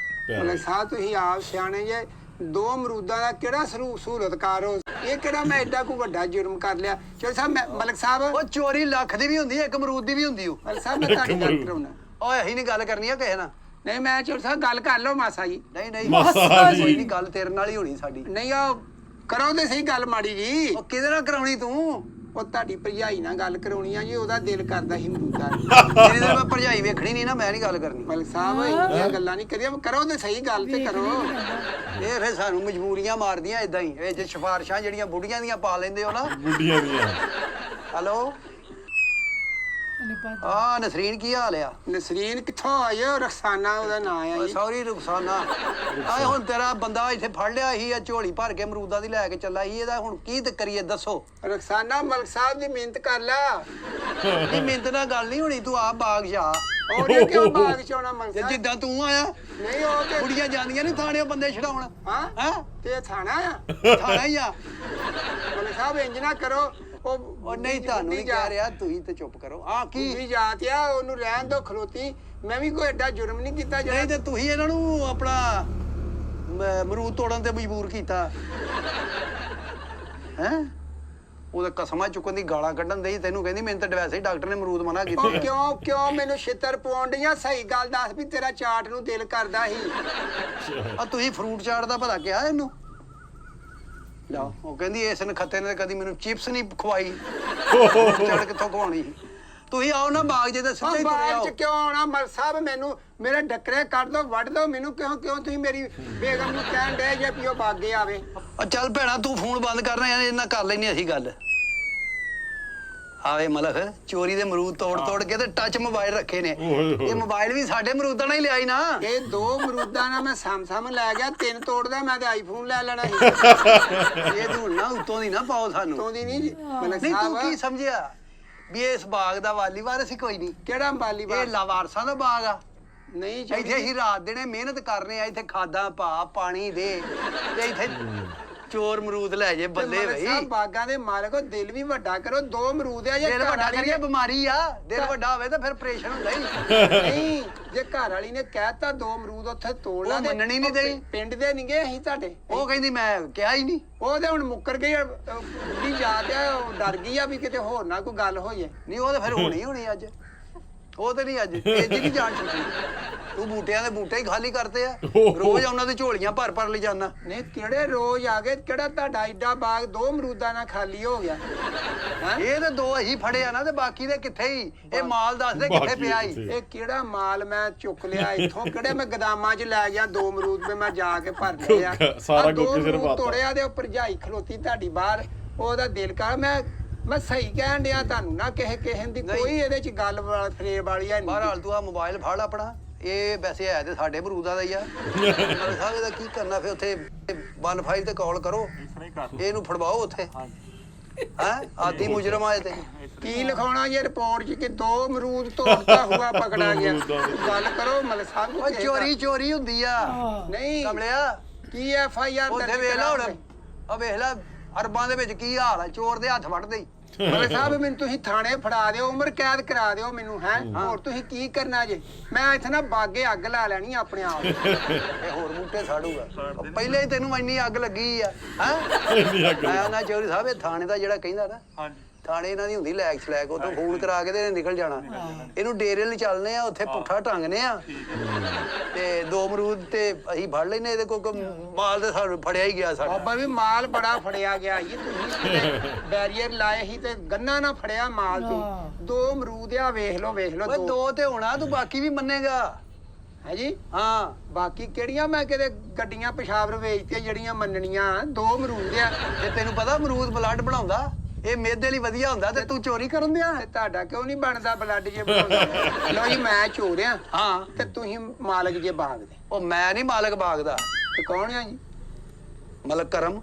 ਮਲਕ ਸਾਹਿਬ ਤੁਸੀਂ ਆਪ ਸਿਆਣੇ ਜੇ 2 ਅਮਰੂਦਾਂ ਦਾ ਕਿਹੜਾ ਸਹੂਲਤਕਾਰ ਹੋ? ਇਹ ਕਿਹੜਾ ਮੈਂ ਐਡਾ ਕੋ ਵੱਡਾ ਜੁਰਮ ਕਰ ਲਿਆ? ਚੋਰ ਸਾਹਿਬ ਮਲਕ ਸਾਹਿਬ ਉਹ ਚੋਰੀ ਲੱਖ ਦੀ ਵੀ ਹੁੰਦੀ ਹੈ, ਇੱਕ ਅਮਰੂਦ ਦੀ ਵੀ ਹੁੰਦੀ ਓ। ਮਲਕ ਸਾਹਿਬ ਮੈਂ ਤੁਹਾਡੀ ਗੱਲ ਕਰਾਉਣਾ। ਓਏ ਅਸੀਂ ਨਹੀਂ ਗੱਲ ਕਰਨੀ ਆ ਕਿਸੇ ਨਾਲ। ਨਹੀਂ ਮੈਂ ਚੋਰ ਸਾਹਿਬ ਗੱਲ ਕਰ ਲਓ ਮਾਸਾ ਜੀ। ਨਹੀਂ ਮਾਸਾ ਜੀ। ਕੋਈ ਨਹੀਂ, ਗੱਲ ਤੇਰੇ ਨਾਲ ਹੀ ਹੋਣੀ ਸਾਡੀ। ਨਹੀਂ ਉਹ ਕਰੋ ਤੇ ਸਹੀ ਗੱਲ ਮਾੜੀ ਜੀ। ਉਹ ਕਿਹਦੇ ਨਾਲ ਕਰਾਉਣੀ ਤੂੰ? ਉਹ ਤੁਹਾਡੀ ਭਰਜਾਈ ਨਾਲ ਗੱਲ ਕਰਾਉਣੀ ਆ ਜੀ, ਉਹਦਾ ਦਿਲ ਕਰਦਾ ਸੀ ਅਮਰੂਦਾਂ ਤੇਰੀ ਤਾਂ ਮੈਂ ਭਰਜਾਈ ਵੇਖਣੀ ਨਹੀਂ ਨਾ, ਮੈਂ ਨਹੀਂ ਗੱਲ ਕਰਨੀ। ਮਲਕ ਸਾਹਿਬ ਇਹ ਗੱਲਾਂ ਨਹੀਂ ਕਰੀਆਂ, ਕਰੋ ਤੇ ਸਹੀ ਗੱਲ ਤੇ ਕਰੋ। ਇਹ ਫਿਰ ਸਾਨੂੰ ਮਜਬੂਰੀਆਂ ਮਾਰਦੀਆਂ ਇਦਾਂ ਹੀ। ਇਹ ਜੇ ਸਿਫਾਰਿਸ਼ਾਂ ਜਿਹੜੀਆਂ ਬੁੱਢੀਆਂ ਦੀਆਂ ਪਾ ਲੈਂਦੇ ਹੋ ਨਾ। ਬੁੱਢੀਆਂ ਦੀਆਂ। ਹੈਲੋ ਆ ਨਸਰੀਨ, ਕੀ ਹਾਲ ਆ? ਨਸਰੀਨ ਕਿੱਥੋਂ ਆਈ? ਉਹ ਰਖਸਾਨਾ ਉਹਦਾ ਨਾਂ ਆ ਜੀ। ਸੌਰੀ ਰੁਖਸਾਨਾ। ਆਏ ਹੁਣ ਤੇਰਾ ਬੰਦਾ ਇੱਥੇ ਫੜ ਲਿਆ ਸੀ, ਆ ਝੋਲੀ ਭਰ ਕੇ ਅਮਰੂਦਾਂ ਦੀ ਲੈ ਕੇ ਚੱਲਾ ਸੀ। ਇਹਦਾ ਹੁਣ ਕੀ ਤੇ ਕਰੀਏ ਦੱਸੋ? ਰਖਸਾਨਾ ਮਲਕ ਸਾਹਿਬ ਦੀ ਮਿਹਨਤ ਕਰ ਲਾ। ਨਹੀਂ ਮਿਹਨਤ ਨਾਲ ਗੱਲ ਨਹੀਂ ਹੋਣੀ, ਤੂੰ ਆਪ ਬਾਗ ਜਾ। ਉਹਨੇ ਕਿਉਂ ਬਾਗ ਚ ਆਉਣਾ ਮਲਕ ਤੇ ਸਾਹਿਬ? ਜਿੱਦਾਂ ਤੂੰ ਆਇਆ, ਨਹੀਂ ਉਹ ਤੇ ਕੁੜੀਆਂ ਜਾਂਦੀਆਂ ਨਹੀਂ ਥਾਣੇ ਬੰਦੇ ਛਡਾਉਣ। ਹਾਂ ਹੈਂ? ਤੇ ਥਾਣਾ ਆ ਥਾਣਾ ਹੀ ਆ। ਮਲਕ ਸਾਹਿਬ ਇੰਜ ਨਾ ਕਰੋ। ਉਹ ਨਹੀਂ, ਤੁਹਾਨੂੰ ਨਹੀਂ ਕਹਿ ਰਿਹਾ, ਤੁਸੀਂ ਤੇ ਚੁੱਪ ਕਰੋ। ਆ ਕੀ ਕੀ? ਜਾਤ ਆ, ਉਹਨੂੰ ਰਹਿਣ ਦੋ ਖਲੋਤੀ। ਮੈਂ ਵੀ ਕੋਈ ਐਡਾ ਜੁਰਮ ਨਹੀਂ ਕੀਤਾ ਨਹੀਂ ਜਿਹੜਾ ਤੇ ਤੁਸੀਂ ਇਹਨਾਂ ਨੂੰ ਆਪਣਾ ਅਮਰੂਦ ਤੋੜਨ ਤੇ ਮਜਬੂਰ ਕੀਤਾ ਹੈ। ਉਹਦੇ ਕਸਮਾਂ ਚੁੱਕਣ ਦੀ ਗਾਲਾਂ ਕੱਢਣ ਦੇ ਤੈਨੂੰ ਕਹਿੰਦੀ ਮੈਨੂੰ ਤਾਂ ਵੈਸੇ ਹੀ ਡਾਕਟਰ ਨੇ ਅਮਰੂਦ ਮਨਾ ਉਹ ਕੀਤੇ। ਕਿਉਂ ਮੈਨੂੰ ਛਿੱਤਰ ਪਾਉਣ ਡੀਆਂ? ਸਹੀ ਗੱਲ ਦੱਸ ਵੀ ਤੇਰਾ ਚਾਟ ਨੂੰ ਦਿਲ ਕਰਦਾ ਸੀ। ਆ ਤੁਸੀਂ ਫਰੂਟ ਚਾਟ ਦਾ ਭਲਾ ਕਿਹਾ ਇਹਨੂੰ? ਲਓ, ਉਹ ਕਹਿੰਦੀ ਇਸ ਨਖੱਤੇ ਨੇ ਕਦੀ ਮੈਨੂੰ ਚਿਪਸ ਨਹੀਂ ਖਵਾਈ। ਚਾਟ ਕਿੱਥੋਂ ਖਵਾਉਣੀ ਸੀ? ਤੁਸੀਂ ਆਓ ਨਾ ਬਾਗ ਜੇ ਤੇ ਸਿੱਧੇ ਹੀ ਤੁਰੇ ਬਾਗ ਆਓ। ਚ ਕਿਉਂ ਆਉਣਾ? ਮਲ ਸਾਹਿਬ ਮੈਨੂੰ ਮੇਰੇ ਡੱਕਰੇ ਕੱਢ ਦੋ, ਵੱਢ ਦੋ ਮੈਨੂੰ। ਕਿਉਂ ਤੁਸੀਂ ਮੇਰੀ ਬੇਗਮ ਨੂੰ ਕਹਿਣ ਦੇ ਜੇ ਪਿਓ ਬਾਗੇ ਆਵੇ? ਆ ਚੱਲ ਭੈਣਾ, ਤੂੰ ਫੋਨ ਬੰਦ ਕਰਨਾ ਯਾਰ, ਇਹਨਾਂ ਕਰ ਲੈਣੀ ਅਸੀਂ ਗੱਲ। ਆਵੇ ਮਲਕ ਚੋਰੀ ਦੇ ਅਮਰੂਦ ਤੋੜ ਕੇ ਤੇ ਟੱਚ ਮੋਬਾਈਲ ਰੱਖੇ ਨੇ। ਇਹ ਮੋਬਾਈਲ ਵੀ ਸਾਡੇ ਅਮਰੂਦਾਂ ਨਾਲ ਹੀ ਲਿਆਈ ਨਾ। ਇਹ 2 ਅਮਰੂਦਾਂ ਨਾਲ ਮੈਂ ਸਾਮ ਲੈ ਗਿਆ, 3 ਤੋੜਦਾ ਮੈਂ ਤੇ ਆਈਫੋਨ ਲੈ ਲੈਣਾ ਸੀ। ਇਹ ਧੂੜ ਨਾ ਉੱਤੋਂ ਦੀ ਨਾ ਪਾਓ ਸਾਨੂੰ। ਤੋਂ ਦੀ ਨਹੀਂ ਜੀ ਮਲਕ ਨਹੀਂ ਤੂੰ ਕੀ ਸਾਹਿਬ। ਸਮਝਿਆ ਵੀ ਇਸ ਬਾਗ ਦਾ ਵਾਲੀ ਵਾਰਸ ਹੀ ਕੋਈ ਨਹੀਂ? ਕਿਹੜਾ ਬਾਲੀ ਇਹ ਬਾਗ? ਲਾਵਾਰਸਾਂ ਦਾ ਬਾਗ ਆ। ਨਹੀਂ ਇੱਥੇ ਜੀ ਅਸੀਂ ਰਾਤ ਦਿਨੇ ਮਿਹਨਤ ਕਰਨੇ ਆ, ਇੱਥੇ ਖਾਦਾਂ ਪਾ ਪਾਣੀ ਦੇ ਤੇ ਇੱਥੇ ਚੋਰ ਅਮਰੂਦ ਲੈ ਜੇ ਬੱਲੇ ਮਲਕ ਬਈ। ਸਾਹਿਬ ਬਾਗਾਂ ਦੇ ਮਾਲਕੋ ਦਿਲ ਵੀ ਵੱਡਾ ਕਰੋ। 2 ਅਮਰੂਦ ਆ ਜੇ ਦਿਲ ਘਰ ਵੱਡਾ ਵਾਲੀ ਕਰੀਏ, ਨੇ ਬਿਮਾਰੀ ਆ। ਦਿਲ ਵੱਡਾ ਹੋਵੇ ਤਾਂ ਫਿਰ ਆਪਰੇਸ਼ਨ ਹੁੰਦਾ ਹੀ। ਨਹੀਂ, ਜੇ ਘਰ ਵਾਲੀ ਨੇ ਕਹਿਤਾ 2 ਅਮਰੂਦ ਉੱਥੇ ਤੋੜ ਲਾ ਉਹ ਮੰਨਣੀ ਨੀ ਦਈ। ਪਿੰਡ ਦੇ ਨਹੀਂਗੇ ਅਸੀਂ ਤੁਹਾਡੇ। ਉਹ ਕਹਿੰਦੀ ਮੈਂ ਕਿਹਾ ਹੀ ਨਹੀਂ। ਉਹ ਤੇ ਹੁਣ ਮੁੱਕਰ ਗਈ। ਬੁੱਢੀ ਜਾਤ ਆ, ਉਹ ਡਰ ਗਈ ਆ ਵੀ ਕਿਤੇ ਹੋਰ ਨਾ ਕੋਈ ਗੱਲ ਹੋ ਜਾਏ। ਨਹੀਂ ਉਹ ਤਾਂ ਫਿਰ ਹੋਣੀ ਅੱਜ। ਉਹ ਤੇ ਨਹੀਂ ਅੱਜ ਤੇਜੀ ਨਹੀਂ ਜਾਣ ਛੁੱਟੀ। ਤੂੰ ਬੂਟਿਆਂ ਦੇ ਬੂਟੇ ਹੀ ਖਾਲੀ ਕਰਤੇ ਆ। ਰੋਜ਼ ਉਹਨਾਂ ਦੀ ਝੋਲੀਆਂ ਭਰ ਲੈ ਜਾਣਾ। ਨਹੀਂ ਕਿਹੜੇ ਰੋਜ਼ ਆ ਗਏ? ਕਿਹੜਾ ਤੁਹਾਡਾ ਏਡਾ ਬਾਗ 2 ਅਮਰੂਦਾਂ ਨਾਲ ਖਾਲੀ ਹੋ ਗਿਆ? ਇਹ ਤੇ 2 ਅਸੀਂ ਫੜੇ ਆ ਨਾ, ਤੇ ਬਾਕੀ ਦੇ ਕਿੱਥੇ ਹੀ? ਇਹ ਮਾਲ ਦੱਸ ਦੇ ਕਿੱਥੇ ਪਿਆ ਹੀ? ਇਹ ਕਿਹੜਾ ਮਾਲ ਮੈਂ ਚੁੱਕ ਲਿਆ ਇੱਥੋਂ? ਕਿਹੜੇ ਮੈਂ ਗਦਾਮਾਂ 'ਚ ਲੈ ਗਿਆ 2 ਅਮਰੂਦ ਤੇ ਮੈਂ ਜਾ ਕੇ ਭਰ ਲਿਆ। ਸਾਰਾ ਗੋਕੇ ਸਿਰ ਪਾਤਾ। ਤੋੜਿਆ ਦੇ ਉੱਪਰ ਭਰਜਾਈ ਖਲੋਤੀ ਤੁਹਾਡੀ ਬਾਹਰ। ਉਹਦਾ ਦਿਲ ਕਰ। ਮੈਂ ਸਹੀ ਕਹਿਣ ਡਿਆ ਤੁਹਾਨੂੰ ਨਾ, ਕਿਸੇ ਦੀ ਕੋਈ ਇਹਦੇ 'ਚ ਗੱਲ ਫਰੇਬ ਵਾਲੀ ਹੈ ਨਹੀਂ। ਬਹਰਾਲ ਤੂੰ ਆ ਮੋਬਾਈਲ ਫੜ ਆਪਣਾ। ਇਹ ਵੈਸੇ ਹੈ ਤੇ ਸਾਡੇ ਅਮਰੂਦਾਂ ਦਾ ਹੀ ਆ। ਮਤਲਬ ਸਾਹਿਬ ਇਹਦਾ ਕੀ ਕਰਨਾ ਫਿਰ? ਉੱਥੇ 15 ਤੇ ਕਾਲ ਕਰੋ, ਇਹਨੂੰ ਫੜਵਾਓ ਉੱਥੇ। ਹੈ ਆਦੀ ਮੁਜਰਮ ਆਏ ਤੇ ਕੀ ਲਿਖਾਉਣਾ ਜੇ ਰਿਪੋਰਟ 'ਚ ਕਿ 2 ਅਮਰੂਦ ਤੋੜਦਾ ਹੁਆ ਪਕੜਾ ਗਿਆ? ਗੱਲ ਕਰੋ ਮਲ ਸਾਹਿਬ। ਉਹ ਚੋਰੀ ਹੁੰਦੀ ਆ। ਨਹੀਂ ਕਮਲਿਆ ਕੀ FIR ਉੱਥੇ ਵੇਖ ਲਾ ਹੁਣ। ਆ ਵੇਖ ਲਾ ਅਰਬਾਂ ਦੇ ਵਿੱਚ ਕੀ ਹਾਲ ਆ। ਚੋਰ ਦੇ ਹੱਥ ਵੜਦੇ ਹੀ। ਮਲੇ ਸਾਹਿਬ ਮੈਨੂੰ ਤੁਸੀਂ ਥਾਣੇ ਫੜਾ ਦਿਓ, ਉਮਰ ਕੈਦ ਕਰਾ ਦਿਓ ਮੈਨੂੰ। ਹੈ ਹੋਰ ਤੁਸੀਂ ਕੀ ਕਰਨਾ ਜੇ? ਮੈਂ ਇੱਥੇ ਨਾ ਬਾਗੇ ਅੱਗ ਲਾ ਲੈਣੀ ਆਪਣੇ ਆਪ। ਇਹ ਹੋਰ ਬੂਟੇ ਸਾੜੂਗਾ। ਪਹਿਲੇ ਹੀ ਤੈਨੂੰ ਇੰਨੀ ਅੱਗ ਲੱਗੀ ਆ। ਹੈ ਮੈਂ ਨਾ ਚੋਰੀ ਸਾਹਿਬ, ਇਹ ਥਾਣੇ ਦਾ ਜਿਹੜਾ ਕਹਿੰਦਾ ਨਾ, ਥਾਣੇ ਇਹਨਾਂ ਦੀ ਹੁੰਦੀ ਲੈਕ ਉਦੋਂ ਫੋਨ ਕਰਾ ਕੇ ਤੇ ਇਹਨੇ ਨਿਕਲ ਜਾਣਾ। ਇਹਨੂੰ ਡੇਰੇ ਲਈ ਚੱਲਨੇ ਆ, ਉੱਥੇ ਪੁੱਠਾ ਟੰਗਨੇ ਆ ਤੇ 2 ਅਮਰੂਦ ਤੇ ਅਸੀਂ ਫੜ ਲੈਨੇ। ਇਹਦੇ ਕੋਲ ਮਾਲ ਤੇ ਸਾਨੂੰ ਫੜਿਆ ਹੀ ਗਿਆ ਸਾਡਾ। ਬਾਬਾ ਵੀ ਮਾਲ ਬੜਾ ਫੜਿਆ ਗਿਆ ਜੀ। ਤੁਸੀਂ ਬੈਰੀਅਰ ਲਾਏ ਸੀ ਤੇ ਗੰਨਾ ਨਾ ਫੜਿਆ ਮਾਲ ਤੂੰ। 2 ਅਮਰੂਦ ਆ, ਵੇਖ ਲਓ ਓਏ 2 ਤੇ ਹੋਣਾ, ਤੂੰ ਬਾਕੀ ਵੀ ਮੰਨੇਗਾ? ਹੈ ਜੀ ਹਾਂ ਬਾਕੀ ਕਿਹੜੀਆਂ ਮੈਂ ਕਿਤੇ ਗੱਡੀਆਂ ਪਿਸ਼ਾਵਰ ਵੇਚਤੀਆਂ ਜਿਹੜੀਆਂ ਮੰਨਣੀਆਂ? 2 ਅਮਰੂਦ ਆ। ਤੇ ਤੈਨੂੰ ਪਤਾ ਅਮਰੂਦ ਬਲੱਡ ਬਣਾਉਂਦਾ, ਇਹ ਮੇਦੇ ਲਈ ਵਧੀਆ ਹੁੰਦਾ, ਤੇ ਤੂੰ ਚੋਰੀ ਕਰਨ ਦਿਆ। ਤੇ ਤੁਹਾਡਾ ਕਿਉਂ ਨਹੀਂ ਬਣਦਾ ਬਲੱਡ ਜੇ ਬਣਾਉਂਦਾ? ਲਓ ਜੀ ਮੈਂ ਚੋਰ ਆ ਹਾਂ ਤੇ ਤੁਸੀਂ ਮਾਲਕ ਜੇ ਬਾਗ ਦੇ। ਉਹ ਮੈਂ ਨਹੀਂ ਮਾਲਕ ਬਾਗ ਦਾ। ਤੇ ਕੌਣ ਆ ਜੀ? ਮਲਕ ਕਰਮ।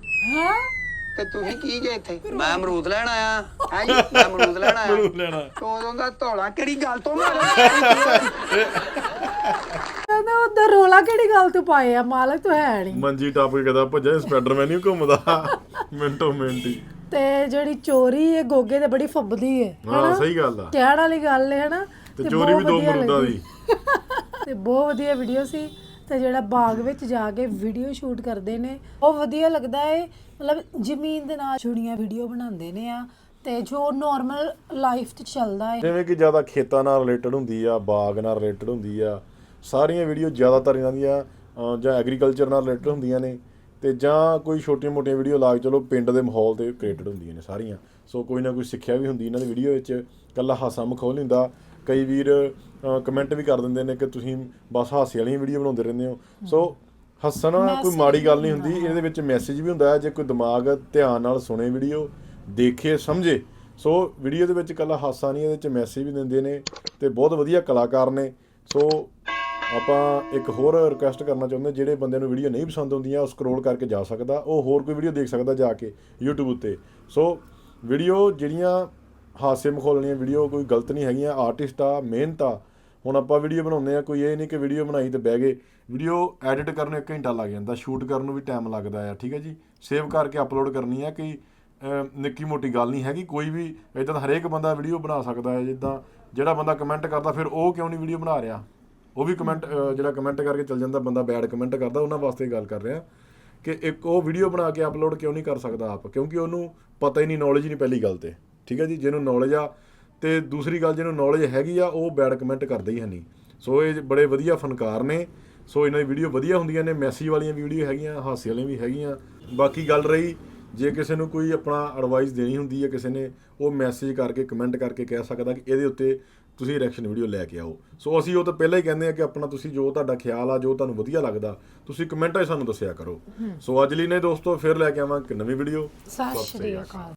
ਤੇ ਤੁਸੀਂ ਕੀ ਜੇ ਇੱਥੇ? ਮੈਂ ਅਮਰੂਦ ਲੈਣ ਆਇਆ। ਹੈ ਜੀ ਮੈਂ ਅਮਰੂਦ ਲੈਣ ਆਇਆ। ਲੈਣਾ। ਉਦੋਂ ਦਾ ਧੌਲਾ ਕਿਹੜੀ ਗੱਲ ਤੋਂ ਮਾਰਿਆ? ਕਹਿੰਦਾ ਉਧਰ ਰੋਲਾ ਕਿਹੜੀ ਗੱਲ ਤੋਂ ਪਾਏ ਆ? ਮਾਲਕ ਤੂੰ ਹੈ ਨਹੀਂ। ਮੰਜੀ ਟੱਪ ਕੇ ਕਦਾ ਭੱਜਿਆ, ਸਪਾਈਡਰਮੈਨ ਹੀ ਘੁੰਮਦਾ ਮਿੰਟੋ ਮਿੰਟ ਹੀ। ਤੇ ਜਿਹੜੀ ਚੋਰੀ ਇਹ ਗੋਗੇ ਤੇ ਬੜੀ ਫੱਬਦੀ ਹੈ। ਹਾਂ ਸਹੀ ਗੱਲ ਆ। ਕਹਿਣ ਵਾਲੀ ਗੱਲ ਹੈ ਹਨਾ। ਤੇ ਚੋਰੀ ਵੀ ਬਹੁਤ 2 ਵਧੀਆ ਅਮਰੂਦਾਂ ਲੱਗੀ। ਦੀ। ਤੇ ਬਹੁਤ ਵਧੀਆ ਵੀਡੀਓ ਸੀ ਤੇ ਜਿਹੜਾ ਬਾਗ ਵਿੱਚ ਜਾ ਕੇ ਵੀਡੀਓ ਸ਼ੂਟ ਕਰਦੇ ਨੇ ਉਹ ਵਧੀਆ ਲੱਗਦਾ ਹੈ। ਮਤਲਬ ਜ਼ਮੀਨ ਦੇ ਨਾਲ ਜੁੜੀਆਂ ਵੀਡੀਓ ਬਣਾਉਂਦੇ ਨੇ ਆ ਤੇ ਜੋ ਨਾਰਮਲ ਲਾਈਫ 'ਚ ਚੱਲਦਾ ਹੈ। ਜਿਵੇਂ ਕਿ ਜ਼ਿਆਦਾ ਖੇਤਾਂ ਨਾਲ ਰਿਲੇਟਡ ਹੁੰਦੀ ਆ, ਬਾਗ ਨਾਲ ਰਿਲੇਟਡ ਹੁੰਦੀ ਆ, ਸਾਰੀਆਂ ਵੀਡੀਓ ਜ਼ਿਆਦਾਤਰ ਇਹਨਾਂ ਦੀਆਂ ਜਾਂ ਐਗਰੀਕਲਚਰ ਨਾਲ ਰਿਲੇਟਡ ਹੁੰਦੀਆਂ ਨੇ ਤੇ ਜਾਂ ਕੋਈ ਛੋਟੀਆਂ-ਮੋਟੀਆਂ ਵੀਡੀਓ ਲਾ ਕੇ ਚਲੋ ਪਿੰਡ ਦੇ ਮਾਹੌਲ ਤੇ ਕ੍ਰੀਏਟਡ ਹੁੰਦੀਆਂ ਨੇ ਸਾਰੀਆਂ। ਸੋ ਕੋਈ ਨਾ ਕੋਈ ਸਿੱਖਿਆ ਵੀ ਹੁੰਦੀ ਇਹਨਾਂ ਦੀ ਵੀਡੀਓ ਵਿੱਚ, ਇਕੱਲਾ ਹਾਸਾ ਮਖੌਲ ਨਹੀਂ ਹੁੰਦਾ। ਕਈ ਵੀਰ ਕਮੈਂਟ ਵੀ ਕਰ ਦਿੰਦੇ ਨੇ ਕਿ ਤੁਸੀਂ ਬਸ ਹਾਸੇ ਵਾਲੀਆਂ ਵੀਡੀਓ ਬਣਾਉਂਦੇ ਰਹਿੰਦੇ ਹੋ। ਸੋ ਹੱਸਣਾ ਕੋਈ ਮਾੜੀ ਗੱਲ ਨਹੀਂ ਹੁੰਦੀ, ਇਹਦੇ ਵਿੱਚ ਮੈਸੇਜ ਵੀ ਹੁੰਦਾ ਹੈ। ਜੇ ਕੋਈ ਦਿਮਾਗ ਧਿਆਨ ਨਾਲ ਸੁਣੇ ਵੀਡੀਓ, ਦੇਖੇ, ਸਮਝੇ, ਸੋ ਵੀਡੀਓ ਦੇ ਵਿੱਚ ਇਕੱਲਾ ਹਾਸਾ ਨਹੀਂ, ਇਹਦੇ ਵਿੱਚ ਮੈਸੇਜ ਵੀ ਦਿੰਦੇ ਨੇ ਤੇ ਬਹੁਤ ਵਧੀਆ ਕਲਾਕਾਰ ਨੇ। ਸੋ ਆਪਾਂ ਇੱਕ ਹੋਰ ਰਿਕੁਐਸਟ ਕਰਨਾ ਚਾਹੁੰਦੇ, ਜਿਹੜੇ ਬੰਦੇ ਨੂੰ ਵੀਡੀਓ ਨਹੀਂ ਪਸੰਦ ਆਉਂਦੀਆਂ ਉਹ ਸਕਰੋਲ ਕਰਕੇ ਜਾ ਸਕਦਾ, ਉਹ ਹੋਰ ਕੋਈ ਵੀਡੀਓ ਦੇਖ ਸਕਦਾ ਜਾ ਕੇ YouTube ਉੱਤੇ। ਸੋ ਵੀਡੀਓ ਜਿਹੜੀਆਂ ਹਾਸੇ ਮਖੌਲ ਵਾਲੀਆਂ ਵੀਡੀਓ ਕੋਈ ਗਲਤ ਨਹੀਂ ਹੈਗੀਆਂ, ਆਰਟਿਸਟ ਆ, ਮਿਹਨਤ ਆ। ਹੁਣ ਆਪਾਂ ਵੀਡੀਓ ਬਣਾਉਂਦੇ ਆ, ਕੋਈ ਇਹ ਨਹੀਂ ਕਿ ਵੀਡੀਓ ਬਣਾਈ ਤੇ ਬਹਿ ਗਏ। ਵੀਡੀਓ ਐਡਿਟ ਕਰਨ ਨੂੰ 1 ਘੰਟਾ ਲੱਗ ਜਾਂਦਾ, ਸ਼ੂਟ ਕਰਨ ਨੂੰ ਵੀ ਟਾਈਮ ਲੱਗਦਾ ਆ, ਠੀਕ ਹੈ ਜੀ। ਸੇਵ ਕਰਕੇ ਅਪਲੋਡ ਕਰਨੀ ਆ, ਕਿ ਨਿੱਕੀ ਮੋਟੀ ਗੱਲ ਨਹੀਂ ਹੈਗੀ। ਕੋਈ ਵੀ ਇੱਦਾਂ ਤਾਂ ਹਰੇਕ ਬੰਦਾ ਵੀਡੀਓ ਬਣਾ ਸਕਦਾ ਹੈ। ਜਿੱਦਾਂ ਜਿਹੜਾ ਬੰਦਾ ਕਮੈਂਟ ਕਰਦਾ ਫਿਰ ਉਹ ਕਿਉਂ ਨਹੀਂ ਵੀਡੀਓ ਬਣਾ ਰਿਹਾ, ਉਹ ਵੀ ਕਮੈਂਟ ਜਿਹੜਾ ਕਮੈਂਟ ਕਰਕੇ ਚੱਲ ਜਾਂਦਾ ਬੰਦਾ, ਬੈਡ ਕਮੈਂਟ ਕਰਦਾ, ਉਹਨਾਂ ਵਾਸਤੇ ਗੱਲ ਕਰ ਰਿਹਾ ਕਿ ਇੱਕ ਉਹ ਵੀਡੀਓ ਬਣਾ ਕੇ ਅਪਲੋਡ ਕਿਉਂ ਨਹੀਂ ਕਰ ਸਕਦਾ ਆਪ, ਕਿਉਂਕਿ ਉਹਨੂੰ ਪਤਾ ਹੀ ਨਹੀਂ, ਨੌਲੇਜ ਨਹੀਂ ਪਹਿਲੀ ਗੱਲ ਤੇ, ਠੀਕ ਹੈ ਜੀ। ਜਿਹਨੂੰ ਨੌਲੇਜ ਆ ਤੇ ਦੂਸਰੀ ਗੱਲ ਜਿਹਨੂੰ ਨੌਲੇਜ ਹੈਗੀ ਆ ਉਹ ਬੈਡ ਕਮੈਂਟ ਕਰਦਾ ਹੀ ਹੈ ਨਹੀਂ। ਸੋ ਇਹ ਬੜੇ ਵਧੀਆ ਫਨਕਾਰ ਨੇ। ਸੋ ਇਹਨਾਂ ਦੀ ਵੀਡੀਓ ਵਧੀਆ ਹੁੰਦੀਆਂ ਨੇ, ਮੈਸੇਜ ਵਾਲੀਆਂ ਵੀਡੀਓ ਹੈਗੀਆਂ, ਹਾਸੇ ਵਾਲੀਆਂ ਵੀ ਹੈਗੀਆਂ। ਬਾਕੀ ਗੱਲ ਰਹੀ ਜੇ ਕਿਸੇ ਨੂੰ ਕੋਈ ਆਪਣਾ ਐਡਵਾਈਸ ਦੇਣੀ ਹੁੰਦੀ ਹੈ ਕਿਸੇ ਨੇ, ਉਹ ਮੈਸੇਜ ਕਰਕੇ ਕਮੈਂਟ ਕਰਕੇ ਕਹਿ ਸਕਦਾ ਕਿ ਇਹਦੇ ਉੱਤੇ ਤੁਸੀਂ ਰਿਐਕਸ਼ਨ ਵੀਡੀਓ ਲੈ ਕੇ ਆਓ। ਸੋ ਅਸੀਂ ਉਹ ਤਾਂ ਪਹਿਲਾਂ ਹੀ ਕਹਿੰਦੇ ਆ ਕਿ ਆਪਣਾ ਤੁਸੀਂ ਜੋ ਤੁਹਾਡਾ ਖਿਆਲ ਆ, ਜੋ ਤੁਹਾਨੂੰ ਵਧੀਆ ਲੱਗਦਾ, ਤੁਸੀਂ ਕਮੈਂਟਾਂ 'ਚ ਸਾਨੂੰ ਦੱਸਿਆ ਕਰੋ। ਸੋ ਅੱਜ ਲਈ ਨੇ ਦੋਸਤੋ ਫਿਰ ਲੈ ਕੇ ਆਵਾਂ ਇੱਕ ਨਵੀਂ ਵੀਡੀਓ। ਸਤਿ ਸ਼੍ਰੀ ਅਕਾਲ।